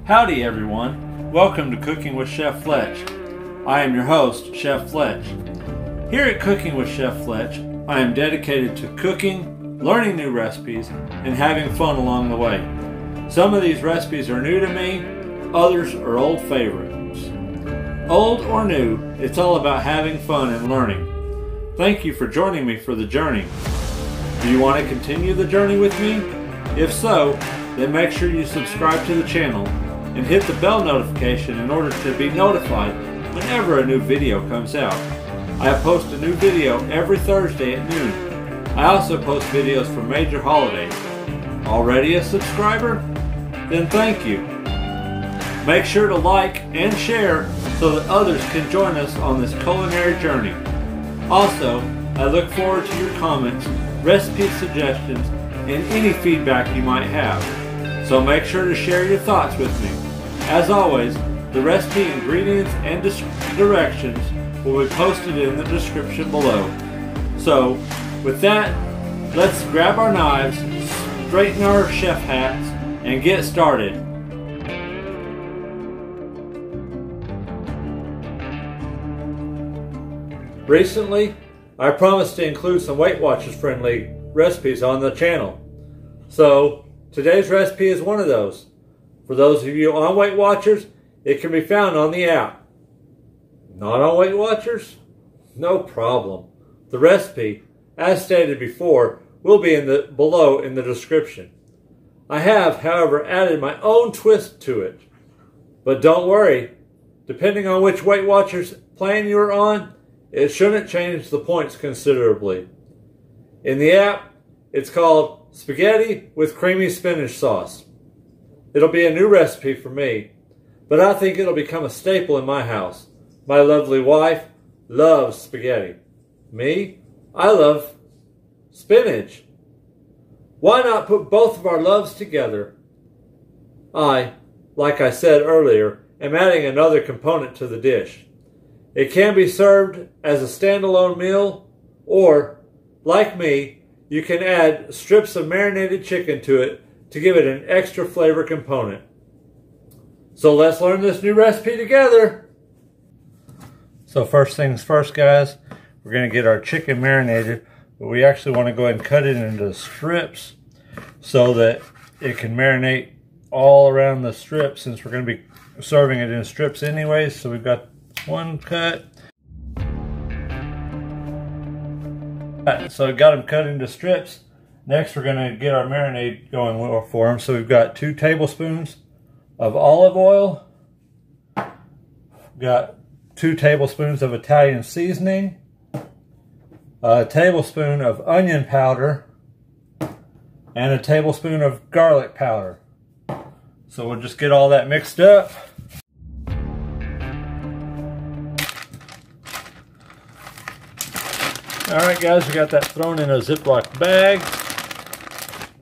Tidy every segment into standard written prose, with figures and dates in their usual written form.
Howdy everyone, welcome to Cooking with Chef Fletch. I am your host, Chef Fletch. Here at Cooking with Chef Fletch, I am dedicated to cooking, learning new recipes, and having fun along the way. Some of these recipes are new to me, others are old favorites. Old or new, it's all about having fun and learning. Thank you for joining me for the journey. Do you want to continue the journey with me? If so, then make sure you subscribe to the channel and hit the bell notification in order to be notified whenever a new video comes out. I post a new video every Thursday at noon. I also post videos for major holidays. Already a subscriber? Then thank you. Make sure to like and share so that others can join us on this culinary journey. Also, I look forward to your comments, recipe suggestions, and any feedback you might have. So make sure to share your thoughts with me. As always, the recipe, ingredients, and directions will be posted in the description below. So, with that, let's grab our knives, straighten our chef hats, and get started. Recently, I promised to include some Weight Watchers friendly recipes on the channel. So, today's recipe is one of those. For those of you on Weight Watchers, it can be found on the app. Not on Weight Watchers? No problem. The recipe, as stated before, will be below in the description. I have, however, added my own twist to it. But don't worry, depending on which Weight Watchers plan you're on, it shouldn't change the points considerably. In the app, it's called Spaghetti with Creamy Spinach Sauce. It'll be a new recipe for me, but I think it'll become a staple in my house. My lovely wife loves spaghetti. Me, I love spinach. Why not put both of our loves together? I, like I said earlier, am adding another component to the dish. It can be served as a standalone meal, or, like me, you can add strips of marinated chicken to it to give it an extra flavor component. So let's learn this new recipe together. So first things first, guys, we're going to get our chicken marinated, but we actually want to go ahead and cut it into strips so that it can marinate all around the strips, since we're going to be serving it in strips anyways. So we've got one cut. So we got them cut into strips. Next, we're going to get our marinade going for them. So we've got 2 tablespoons of olive oil. We've got 2 tablespoons of Italian seasoning. A tablespoon of onion powder. And a tablespoon of garlic powder. So we'll just get all that mixed up. Alright guys, we got that thrown in a Ziploc bag.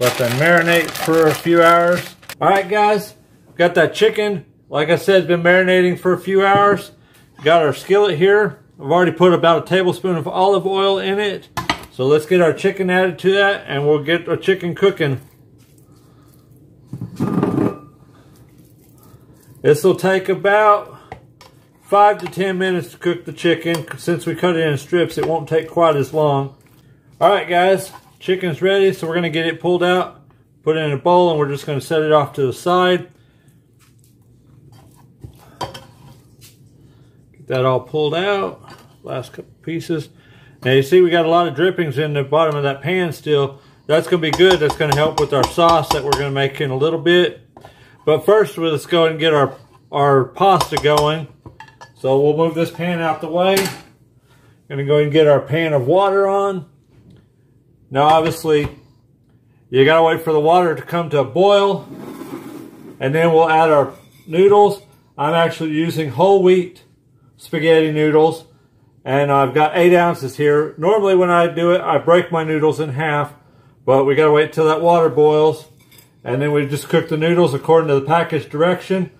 Let them marinate for a few hours. Alright guys, got that chicken, like I said, been marinating for a few hours. Got our skillet here. I've already put about a tablespoon of olive oil in it. So let's get our chicken added to that and we'll get our chicken cooking. This will take about 5 to 10 minutes to cook the chicken. Since we cut it in strips, it won't take quite as long. Alright guys, chicken's ready, so we're going to get it pulled out, put it in a bowl, and we're just going to set it off to the side. Get that all pulled out, last couple pieces. Now you see we got a lot of drippings in the bottom of that pan still. That's going to be good. That's going to help with our sauce that we're going to make in a little bit. But first, let's go ahead and get our pasta going. So we'll move this pan out the way. Going to go ahead and get our pan of water on. Now obviously, you got to wait for the water to come to a boil. And then we'll add our noodles. I'm actually using whole wheat spaghetti noodles. And I've got 8 ounces here. Normally when I do it, I break my noodles in half. But we got to wait till that water boils. And then we just cook the noodles according to the package direction.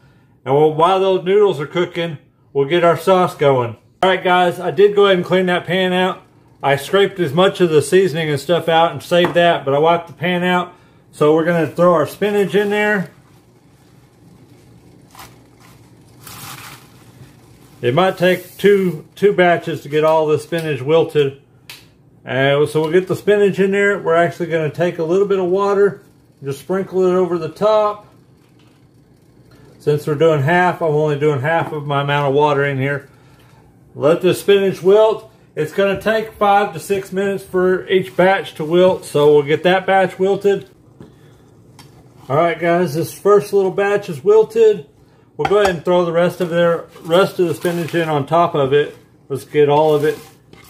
And while those noodles are cooking, we'll get our sauce going. Alright guys, I did go ahead and clean that pan out. I scraped as much of the seasoning and stuff out and saved that, but I wiped the pan out. So we're going to throw our spinach in there. It might take two batches to get all the spinach wilted. So we'll get the spinach in there. We're actually going to take a little bit of water, just sprinkle it over the top. Since we're doing half, I'm only doing half of my amount of water in here. Let the spinach wilt. It's going to take 5 to 6 minutes for each batch to wilt, so we'll get that batch wilted. Alright guys, this first little batch is wilted. We'll go ahead and throw the rest of the spinach in on top of it. Let's get all of it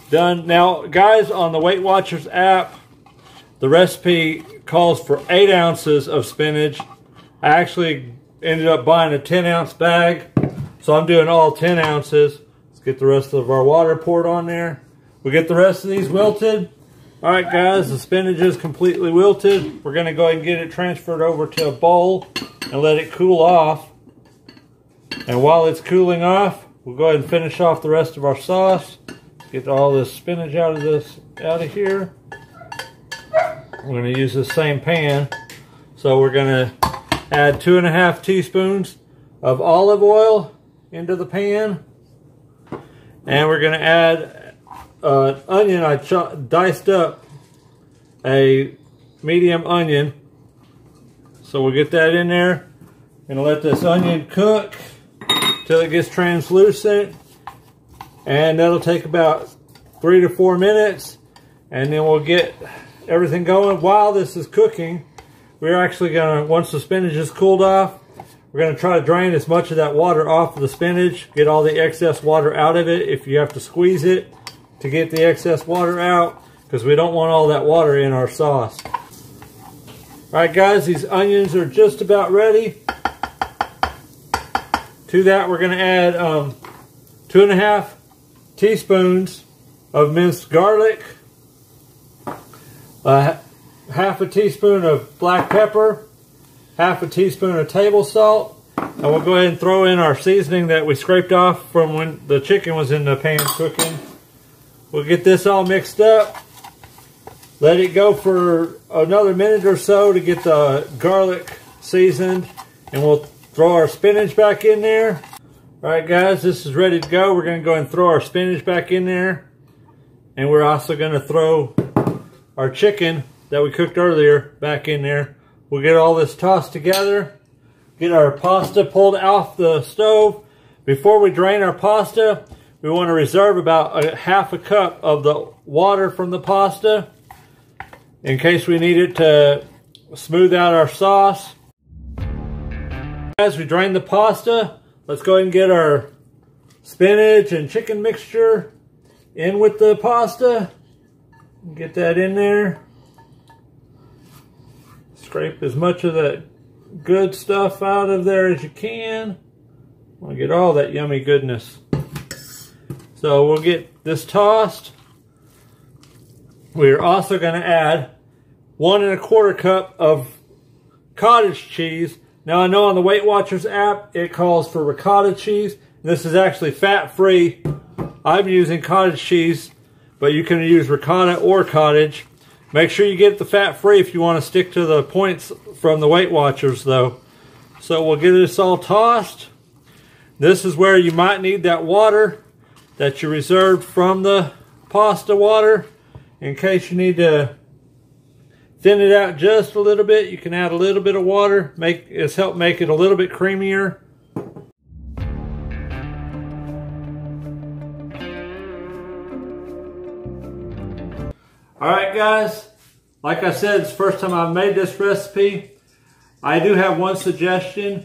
done. Now guys, on the Weight Watchers app, the recipe calls for 8 ounces of spinach. I actually ended up buying a 10-ounce bag, so I'm doing all 10 ounces. Let's get the rest of our water poured on there. We'll get the rest of these wilted. Alright guys, the spinach is completely wilted. We're going to go ahead and get it transferred over to a bowl and let it cool off. And while it's cooling off, we'll go ahead and finish off the rest of our sauce. Get all this spinach out of here. We're going to use the same pan. So we're going to add 2.5 teaspoons of olive oil into the pan. And we're going to add onion. I diced up a medium onion. So we'll get that in there. Gonna let this onion cook till it gets translucent. And that'll take about 3 to 4 minutes. And then we'll get everything going. While this is cooking, we're actually gonna, once the spinach is cooled off, we're gonna try to drain as much of that water off of the spinach, get all the excess water out of it. If you have to squeeze it to get the excess water out, because we don't want all that water in our sauce. Alright guys, these onions are just about ready. To that we're gonna add 2.5 teaspoons of minced garlic, half a teaspoon of black pepper, half a teaspoon of table salt, and we'll go ahead and throw in our seasoning that we scraped off from when the chicken was in the pan cooking. We'll get this all mixed up, let it go for another minute or so to get the garlic seasoned, and we'll throw our spinach back in there. Alright guys, this is ready to go. We're going to go and throw our spinach back in there, and we're also going to throw our chicken that we cooked earlier back in there. We'll get all this tossed together, get our pasta pulled off the stove. Before we drain our pasta, we want to reserve about half a cup of the water from the pasta in case we need it to smooth out our sauce. As we drain the pasta, let's go ahead and get our spinach and chicken mixture in with the pasta. Get that in there. Scrape as much of that good stuff out of there as you can. Want to get all that yummy goodness. So we'll get this tossed. We're also going to add 1 1/4 cup of cottage cheese. Now I know on the Weight Watchers app it calls for ricotta cheese. This is actually fat-free. I'm using cottage cheese, but you can use ricotta or cottage. Make sure you get the fat-free if you want to stick to the points from the Weight Watchers though. So we'll get this all tossed. This is where you might need that water that you reserved from the pasta water. In case you need to thin it out just a little bit, you can add a little bit of water. It's helped make it a little bit creamier. Alright guys, like I said, it's the first time I've made this recipe. I do have one suggestion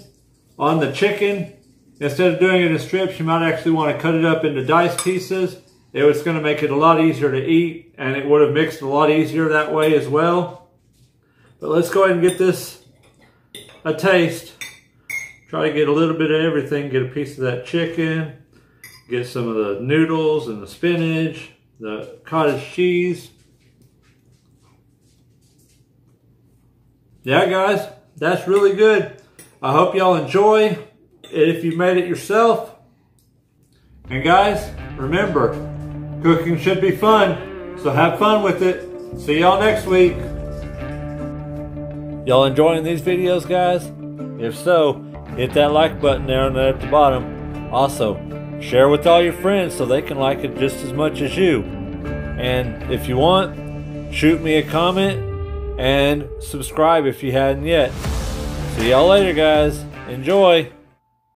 on the chicken. Instead of doing it in strips, you might actually want to cut it up into diced pieces. It was going to make it a lot easier to eat, and it would have mixed a lot easier that way as well. But let's go ahead and get this a taste. Try to get a little bit of everything. Get a piece of that chicken. Get some of the noodles and the spinach, the cottage cheese. Yeah guys, that's really good. I hope y'all enjoy it if you made it yourself. And guys, remember, cooking should be fun, so have fun with it. See y'all next week. Y'all enjoying these videos, guys? If so, hit that like button there at the bottom. Also, Share with all your friends so they can like it just as much as you. And if you want, shoot me a comment and subscribe if you hadn't yet. See y'all later, guys. Enjoy.